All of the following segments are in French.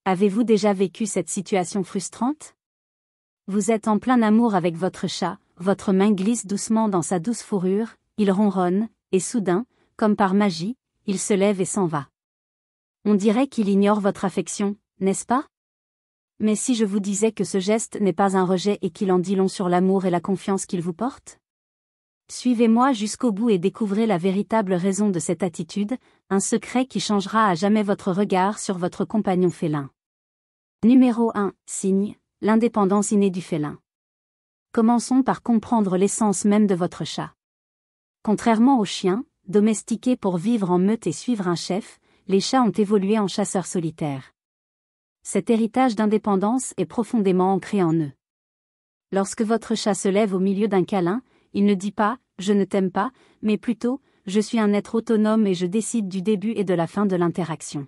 Avez-vous déjà vécu cette situation frustrante? Vous êtes en plein amour avec votre chat, votre main glisse doucement dans sa douce fourrure, il ronronne, et soudain, comme par magie, il se lève et s'en va. On dirait qu'il ignore votre affection, n'est-ce pas? Mais si je vous disais que ce geste n'est pas un rejet et qu'il en dit long sur l'amour et la confiance qu'il vous porte? Suivez-moi jusqu'au bout et découvrez la véritable raison de cette attitude, un secret qui changera à jamais votre regard sur votre compagnon félin. Numéro 1. Signe, l'indépendance innée du félin. Commençons par comprendre l'essence même de votre chat. Contrairement aux chiens, domestiqués pour vivre en meute et suivre un chef, les chats ont évolué en chasseurs solitaires. Cet héritage d'indépendance est profondément ancré en eux. Lorsque votre chat se lève au milieu d'un câlin, il ne dit pas « je ne t'aime pas », mais plutôt « je suis un être autonome et je décide du début et de la fin de l'interaction ».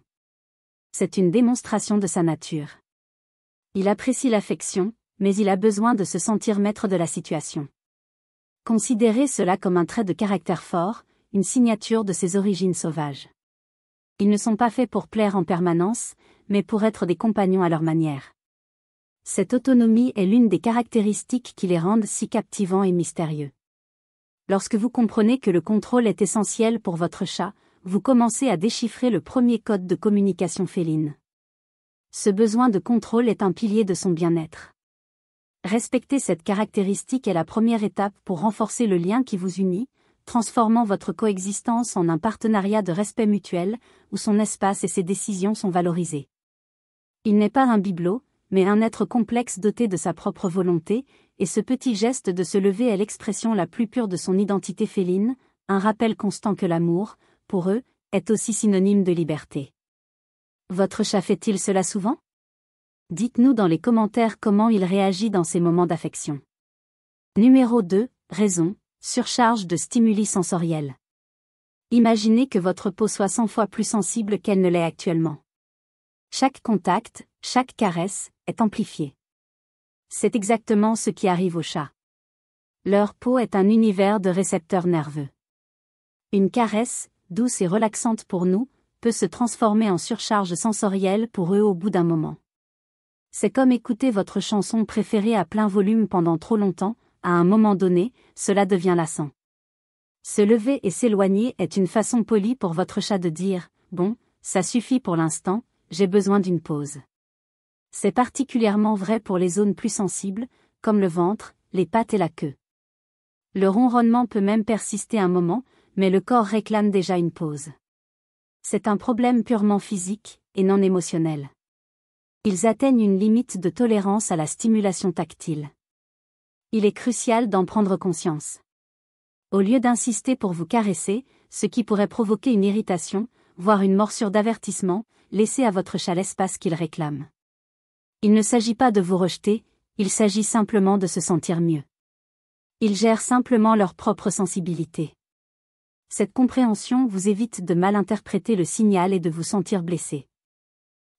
C'est une démonstration de sa nature. Il apprécie l'affection, mais il a besoin de se sentir maître de la situation. Considérez cela comme un trait de caractère fort, une signature de ses origines sauvages. Ils ne sont pas faits pour plaire en permanence, mais pour être des compagnons à leur manière. Cette autonomie est l'une des caractéristiques qui les rendent si captivants et mystérieux. Lorsque vous comprenez que le contrôle est essentiel pour votre chat, vous commencez à déchiffrer le premier code de communication féline. Ce besoin de contrôle est un pilier de son bien-être. Respecter cette caractéristique est la première étape pour renforcer le lien qui vous unit, transformant votre coexistence en un partenariat de respect mutuel, où son espace et ses décisions sont valorisés. Il n'est pas un bibelot, mais un être complexe doté de sa propre volonté, et ce petit geste de se lever est l'expression la plus pure de son identité féline, un rappel constant que l'amour, pour eux, est aussi synonyme de liberté. Votre chat fait-il cela souvent? Dites-nous dans les commentaires comment il réagit dans ces moments d'affection. Numéro 2. Raison, surcharge de stimuli sensoriels. Imaginez que votre peau soit 100 fois plus sensible qu'elle ne l'est actuellement. Chaque contact, chaque caresse, est amplifiée. C'est exactement ce qui arrive aux chats. Leur peau est un univers de récepteurs nerveux. Une caresse, douce et relaxante pour nous, peut se transformer en surcharge sensorielle pour eux au bout d'un moment. C'est comme écouter votre chanson préférée à plein volume pendant trop longtemps, à un moment donné, cela devient lassant. Se lever et s'éloigner est une façon polie pour votre chat de dire « Bon, ça suffit pour l'instant, j'ai besoin d'une pause ». C'est particulièrement vrai pour les zones plus sensibles, comme le ventre, les pattes et la queue. Le ronronnement peut même persister un moment, mais le corps réclame déjà une pause. C'est un problème purement physique, et non émotionnel. Ils atteignent une limite de tolérance à la stimulation tactile. Il est crucial d'en prendre conscience. Au lieu d'insister pour vous caresser, ce qui pourrait provoquer une irritation, voire une morsure d'avertissement, laissez à votre chat l'espace qu'il réclame. Il ne s'agit pas de vous rejeter, il s'agit simplement de se sentir mieux. Ils gèrent simplement leur propre sensibilité. Cette compréhension vous évite de mal interpréter le signal et de vous sentir blessé.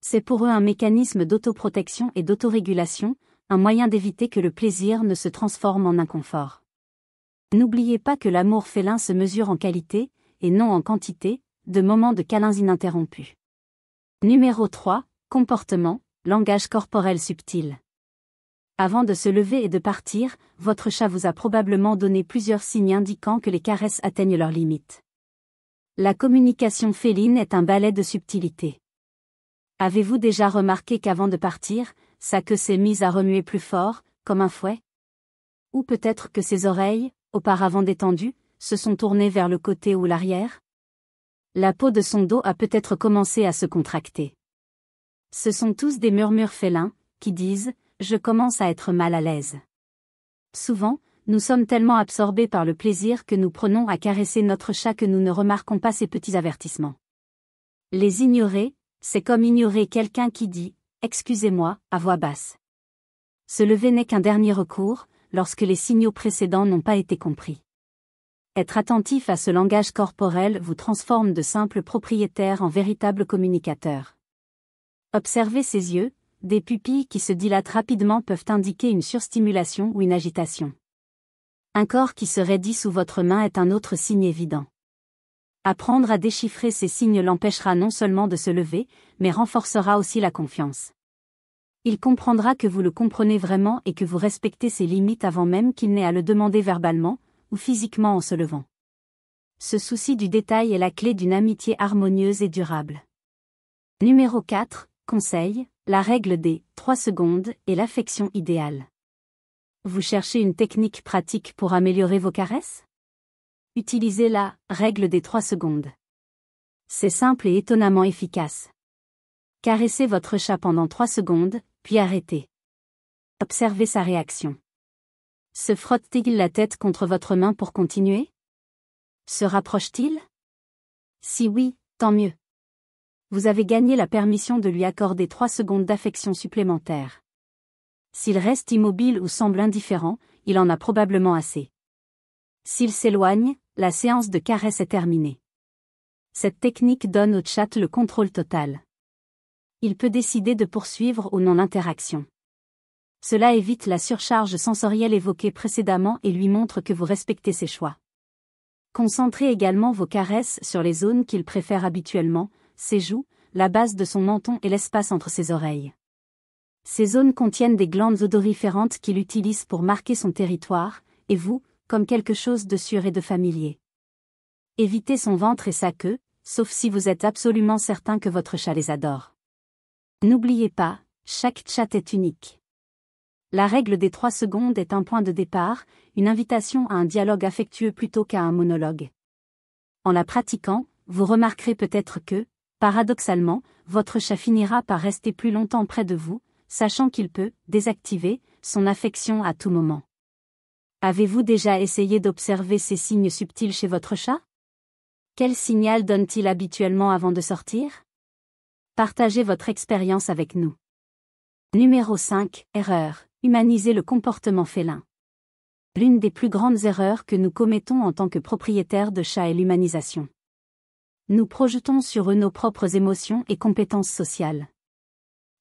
C'est pour eux un mécanisme d'autoprotection et d'autorégulation, un moyen d'éviter que le plaisir ne se transforme en inconfort. N'oubliez pas que l'amour félin se mesure en qualité, et non en quantité, de moments de câlins ininterrompus. Numéro 3. Comportement, langage corporel subtil. Avant de se lever et de partir, votre chat vous a probablement donné plusieurs signes indiquant que les caresses atteignent leurs limites. La communication féline est un ballet de subtilité. Avez-vous déjà remarqué qu'avant de partir, sa queue s'est mise à remuer plus fort, comme un fouet? Ou peut-être que ses oreilles, auparavant détendues, se sont tournées vers le côté ou l'arrière? La peau de son dos a peut-être commencé à se contracter. Ce sont tous des murmures félins, qui disent « je commence à être mal à l'aise ». Souvent, nous sommes tellement absorbés par le plaisir que nous prenons à caresser notre chat que nous ne remarquons pas ces petits avertissements. Les ignorer, c'est comme ignorer quelqu'un qui dit « excusez-moi » à voix basse. Se lever n'est qu'un dernier recours, lorsque les signaux précédents n'ont pas été compris. Être attentif à ce langage corporel vous transforme de simples propriétaires en véritables communicateurs. Observez ses yeux, des pupilles qui se dilatent rapidement peuvent indiquer une surstimulation ou une agitation. Un corps qui se raidit sous votre main est un autre signe évident. Apprendre à déchiffrer ces signes l'empêchera non seulement de se lever, mais renforcera aussi la confiance. Il comprendra que vous le comprenez vraiment et que vous respectez ses limites avant même qu'il n'ait à le demander verbalement, ou physiquement en se levant. Ce souci du détail est la clé d'une amitié harmonieuse et durable. Numéro 4, conseil, la règle des 3 secondes et l'affection idéale. Vous cherchez une technique pratique pour améliorer vos caresses? Utilisez la règle des 3 secondes. C'est simple et étonnamment efficace. Caressez votre chat pendant 3 secondes, puis arrêtez. Observez sa réaction. Se frotte-t-il la tête contre votre main pour continuer? Se rapproche-t-il? Si oui, tant mieux. Vous avez gagné la permission de lui accorder 3 secondes d'affection supplémentaire. S'il reste immobile ou semble indifférent, il en a probablement assez. S'il s'éloigne, la séance de caresse est terminée. Cette technique donne au chat le contrôle total. Il peut décider de poursuivre ou non l'interaction. Cela évite la surcharge sensorielle évoquée précédemment et lui montre que vous respectez ses choix. Concentrez également vos caresses sur les zones qu'il préfère habituellement, ses joues, la base de son menton et l'espace entre ses oreilles. Ces zones contiennent des glandes odoriférantes qu'il utilise pour marquer son territoire, et vous, comme quelque chose de sûr et de familier. Évitez son ventre et sa queue, sauf si vous êtes absolument certain que votre chat les adore. N'oubliez pas, chaque chat est unique. La règle des 3 secondes est un point de départ, une invitation à un dialogue affectueux plutôt qu'à un monologue. En la pratiquant, vous remarquerez peut-être que, paradoxalement, votre chat finira par rester plus longtemps près de vous, sachant qu'il peut désactiver son affection à tout moment. Avez-vous déjà essayé d'observer ces signes subtils chez votre chat? Quel signal donne-t-il habituellement avant de sortir? Partagez votre expérience avec nous. Numéro 5, erreur, humaniser le comportement félin. L'une des plus grandes erreurs que nous commettons en tant que propriétaires de chats est l'humanisation. Nous projetons sur eux nos propres émotions et compétences sociales.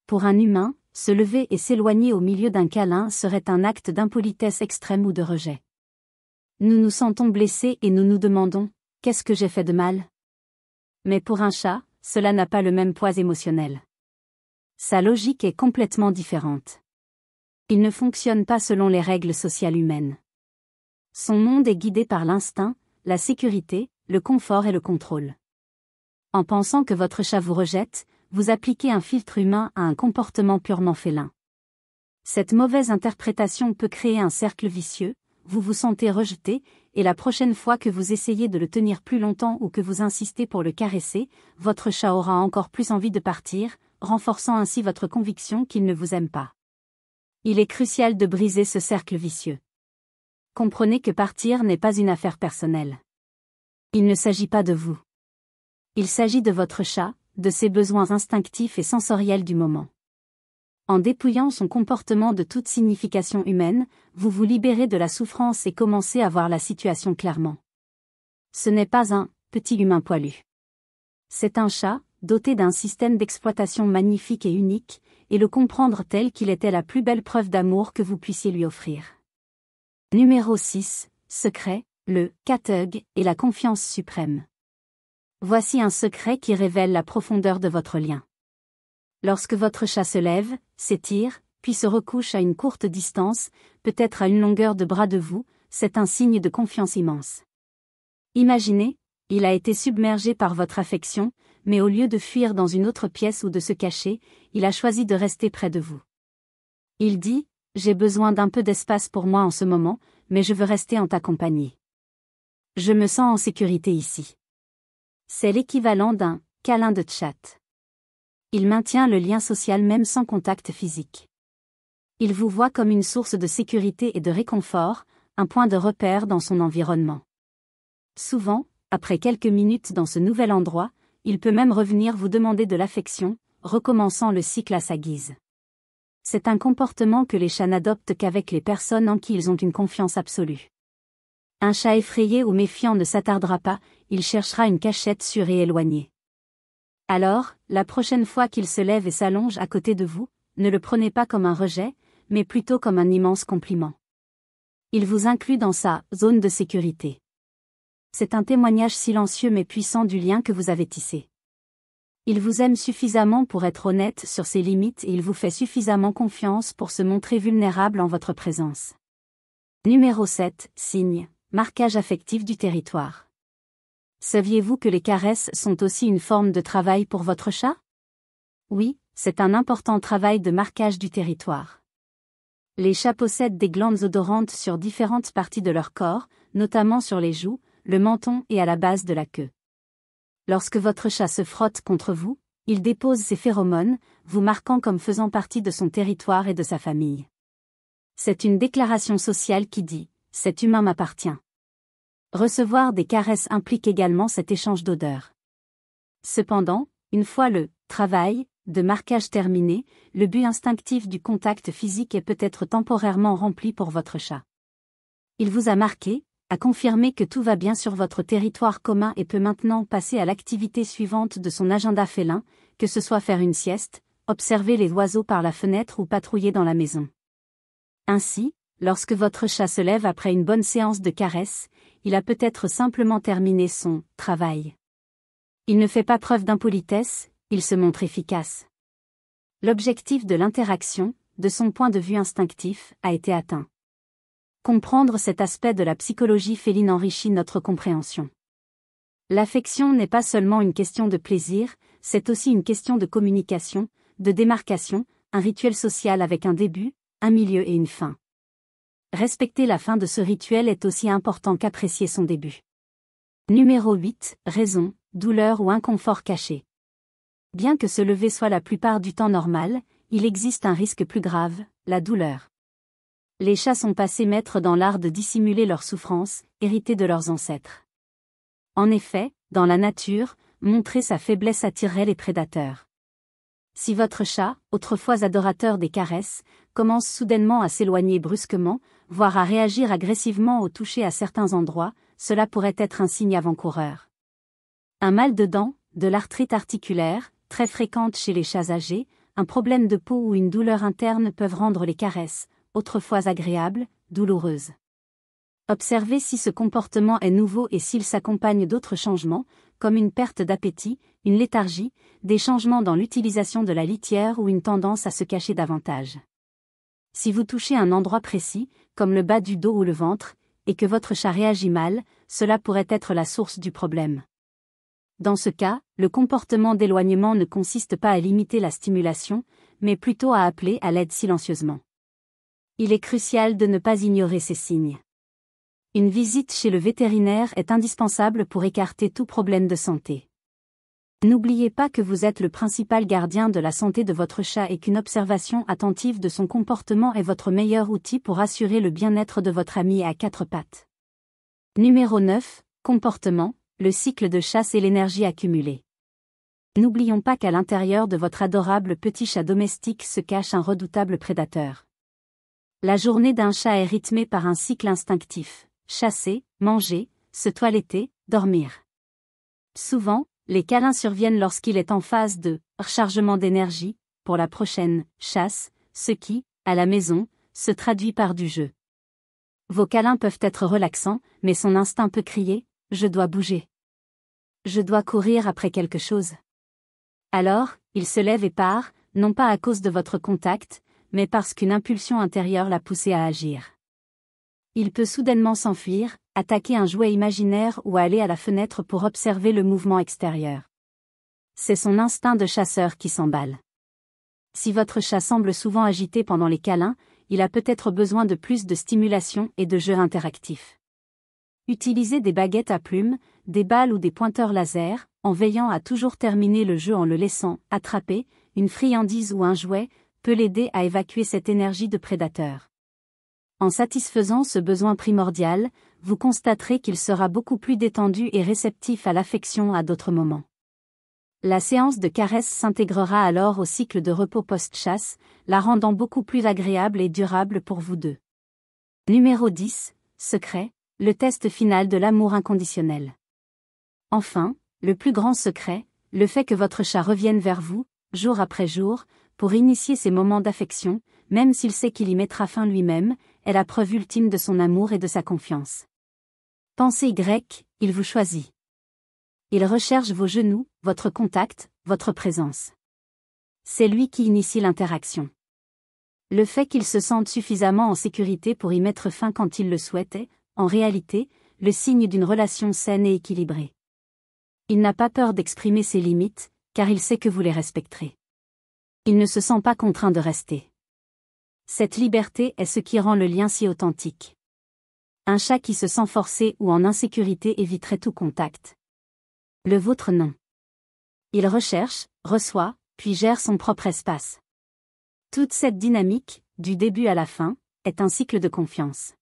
Pour un humain, se lever et s'éloigner au milieu d'un câlin serait un acte d'impolitesse extrême ou de rejet. Nous nous sentons blessés et nous nous demandons « Qu'est-ce que j'ai fait de mal ?» Mais pour un chat, cela n'a pas le même poids émotionnel. Sa logique est complètement différente. Il ne fonctionne pas selon les règles sociales humaines. Son monde est guidé par l'instinct, la sécurité, le confort et le contrôle. En pensant que votre chat vous rejette, vous appliquez un filtre humain à un comportement purement félin. Cette mauvaise interprétation peut créer un cercle vicieux, vous vous sentez rejeté, et la prochaine fois que vous essayez de le tenir plus longtemps ou que vous insistez pour le caresser, votre chat aura encore plus envie de partir, renforçant ainsi votre conviction qu'il ne vous aime pas. Il est crucial de briser ce cercle vicieux. Comprenez que partir n'est pas une affaire personnelle. Il ne s'agit pas de vous. Il s'agit de votre chat, de ses besoins instinctifs et sensoriels du moment. En dépouillant son comportement de toute signification humaine, vous vous libérez de la souffrance et commencez à voir la situation clairement. Ce n'est pas un petit humain poilu. C'est un chat, doté d'un système d'exploitation magnifique et unique, et le comprendre tel qu'il était la plus belle preuve d'amour que vous puissiez lui offrir. Numéro 6, secret, le cat hug et la confiance suprême. Voici un secret qui révèle la profondeur de votre lien. Lorsque votre chat se lève, s'étire, puis se recouche à une courte distance, peut-être à une longueur de bras de vous, c'est un signe de confiance immense. Imaginez, il a été submergé par votre affection, mais au lieu de fuir dans une autre pièce ou de se cacher, il a choisi de rester près de vous. Il dit, « J'ai besoin d'un peu d'espace pour moi en ce moment, mais je veux rester en ta compagnie. Je me sens en sécurité ici. » C'est l'équivalent d'un câlin de chat. Il maintient le lien social même sans contact physique. Il vous voit comme une source de sécurité et de réconfort, un point de repère dans son environnement. Souvent, après quelques minutes dans ce nouvel endroit, il peut même revenir vous demander de l'affection, recommençant le cycle à sa guise. C'est un comportement que les chats n'adoptent qu'avec les personnes en qui ils ont une confiance absolue. Un chat effrayé ou méfiant ne s'attardera pas, il cherchera une cachette sûre et éloignée. Alors, la prochaine fois qu'il se lève et s'allonge à côté de vous, ne le prenez pas comme un rejet, mais plutôt comme un immense compliment. Il vous inclut dans sa zone de sécurité. C'est un témoignage silencieux mais puissant du lien que vous avez tissé. Il vous aime suffisamment pour être honnête sur ses limites et il vous fait suffisamment confiance pour se montrer vulnérable en votre présence. Numéro 7, signe, marquage affectif du territoire. Saviez-vous que les caresses sont aussi une forme de travail pour votre chat? Oui, c'est un important travail de marquage du territoire. Les chats possèdent des glandes odorantes sur différentes parties de leur corps, notamment sur les joues, le menton et à la base de la queue. Lorsque votre chat se frotte contre vous, il dépose ses phéromones, vous marquant comme faisant partie de son territoire et de sa famille. C'est une déclaration sociale qui dit « cet humain m'appartient ». Recevoir des caresses implique également cet échange d'odeurs. Cependant, une fois le « travail » de marquage terminé, le but instinctif du contact physique est peut-être temporairement rempli pour votre chat. Il vous a marqué, a confirmé que tout va bien sur votre territoire commun et peut maintenant passer à l'activité suivante de son agenda félin, que ce soit faire une sieste, observer les oiseaux par la fenêtre ou patrouiller dans la maison. Ainsi, lorsque votre chat se lève après une bonne séance de caresses, il a peut-être simplement terminé son « travail ». Il ne fait pas preuve d'impolitesse, il se montre efficace. L'objectif de l'interaction, de son point de vue instinctif, a été atteint. Comprendre cet aspect de la psychologie féline enrichit notre compréhension. L'affection n'est pas seulement une question de plaisir, c'est aussi une question de communication, de démarcation, un rituel social avec un début, un milieu et une fin. Respecter la fin de ce rituel est aussi important qu'apprécier son début. Numéro 8, raison, douleur ou inconfort caché. Bien que se lever soit la plupart du temps normal, il existe un risque plus grave, la douleur. Les chats sont passés maîtres dans l'art de dissimuler leur souffrance, héritée de leurs ancêtres. En effet, dans la nature, montrer sa faiblesse attirerait les prédateurs. Si votre chat, autrefois adorateur des caresses, commence soudainement à s'éloigner brusquement, voire à réagir agressivement au toucher à certains endroits, cela pourrait être un signe avant-coureur. Un mal de dents, de l'arthrite articulaire, très fréquente chez les chats âgés, un problème de peau ou une douleur interne peuvent rendre les caresses, autrefois agréables, douloureuses. Observez si ce comportement est nouveau et s'il s'accompagne d'autres changements, comme une perte d'appétit, une léthargie, des changements dans l'utilisation de la litière ou une tendance à se cacher davantage. Si vous touchez un endroit précis, comme le bas du dos ou le ventre, et que votre chat réagit mal, cela pourrait être la source du problème. Dans ce cas, le comportement d'éloignement ne consiste pas à limiter la stimulation, mais plutôt à appeler à l'aide silencieusement. Il est crucial de ne pas ignorer ces signes. Une visite chez le vétérinaire est indispensable pour écarter tout problème de santé. N'oubliez pas que vous êtes le principal gardien de la santé de votre chat et qu'une observation attentive de son comportement est votre meilleur outil pour assurer le bien-être de votre ami à quatre pattes. Numéro 9, comportement, le cycle de chasse et l'énergie accumulée. N'oublions pas qu'à l'intérieur de votre adorable petit chat domestique se cache un redoutable prédateur. La journée d'un chat est rythmée par un cycle instinctif. Chasser, manger, se toiletter, dormir. Souvent, les câlins surviennent lorsqu'il est en phase de rechargement d'énergie pour la prochaine chasse, ce qui, à la maison, se traduit par du jeu. Vos câlins peuvent être relaxants, mais son instinct peut crier « je dois bouger. Je dois courir après quelque chose ». Alors, il se lève et part, non pas à cause de votre contact, mais parce qu'une impulsion intérieure l'a poussé à agir. Il peut soudainement s'enfuir, attaquer un jouet imaginaire ou aller à la fenêtre pour observer le mouvement extérieur. C'est son instinct de chasseur qui s'emballe. Si votre chat semble souvent agité pendant les câlins, il a peut-être besoin de plus de stimulation et de jeux interactifs. Utilisez des baguettes à plumes, des balles ou des pointeurs laser, en veillant à toujours terminer le jeu en le laissant attraper, une friandise ou un jouet, peut l'aider à évacuer cette énergie de prédateur. En satisfaisant ce besoin primordial, vous constaterez qu'il sera beaucoup plus détendu et réceptif à l'affection à d'autres moments. La séance de caresse s'intégrera alors au cycle de repos post-chasse, la rendant beaucoup plus agréable et durable pour vous deux. Numéro 10, secret, le test final de l'amour inconditionnel. Enfin, le plus grand secret, le fait que votre chat revienne vers vous, jour après jour, pour initier ces moments d'affection, même s'il sait qu'il y mettra fin lui-même, est la preuve ultime de son amour et de sa confiance. Pensée grecque, il vous choisit. Il recherche vos genoux, votre contact, votre présence. C'est lui qui initie l'interaction. Le fait qu'il se sente suffisamment en sécurité pour y mettre fin quand il le souhaite est, en réalité, le signe d'une relation saine et équilibrée. Il n'a pas peur d'exprimer ses limites, car il sait que vous les respecterez. Il ne se sent pas contraint de rester. Cette liberté est ce qui rend le lien si authentique. Un chat qui se sent forcé ou en insécurité éviterait tout contact. Le vôtre non. Il recherche, reçoit, puis gère son propre espace. Toute cette dynamique, du début à la fin, est un cycle de confiance.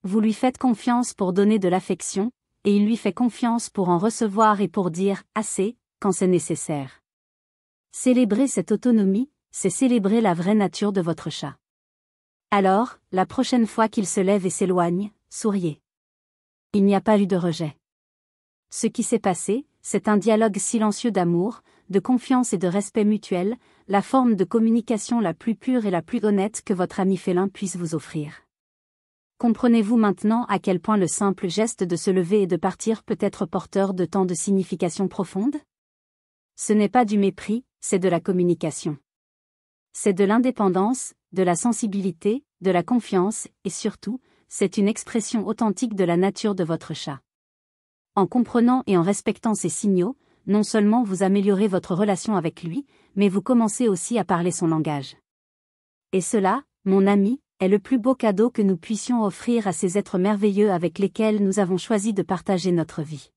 Vous lui faites confiance pour donner de l'affection, et il lui fait confiance pour en recevoir et pour dire « assez » quand c'est nécessaire. Célébrer cette autonomie, c'est célébrer la vraie nature de votre chat. Alors, la prochaine fois qu'il se lève et s'éloigne, souriez. Il n'y a pas eu de rejet. Ce qui s'est passé, c'est un dialogue silencieux d'amour, de confiance et de respect mutuel, la forme de communication la plus pure et la plus honnête que votre ami félin puisse vous offrir. Comprenez-vous maintenant à quel point le simple geste de se lever et de partir peut être porteur de tant de significations profondes ? Ce n'est pas du mépris, c'est de la communication. C'est de l'indépendance, de la sensibilité, de la confiance, et surtout, c'est une expression authentique de la nature de votre chat. En comprenant et en respectant ces signaux, non seulement vous améliorez votre relation avec lui, mais vous commencez aussi à parler son langage. Et cela, mon ami, est le plus beau cadeau que nous puissions offrir à ces êtres merveilleux avec lesquels nous avons choisi de partager notre vie.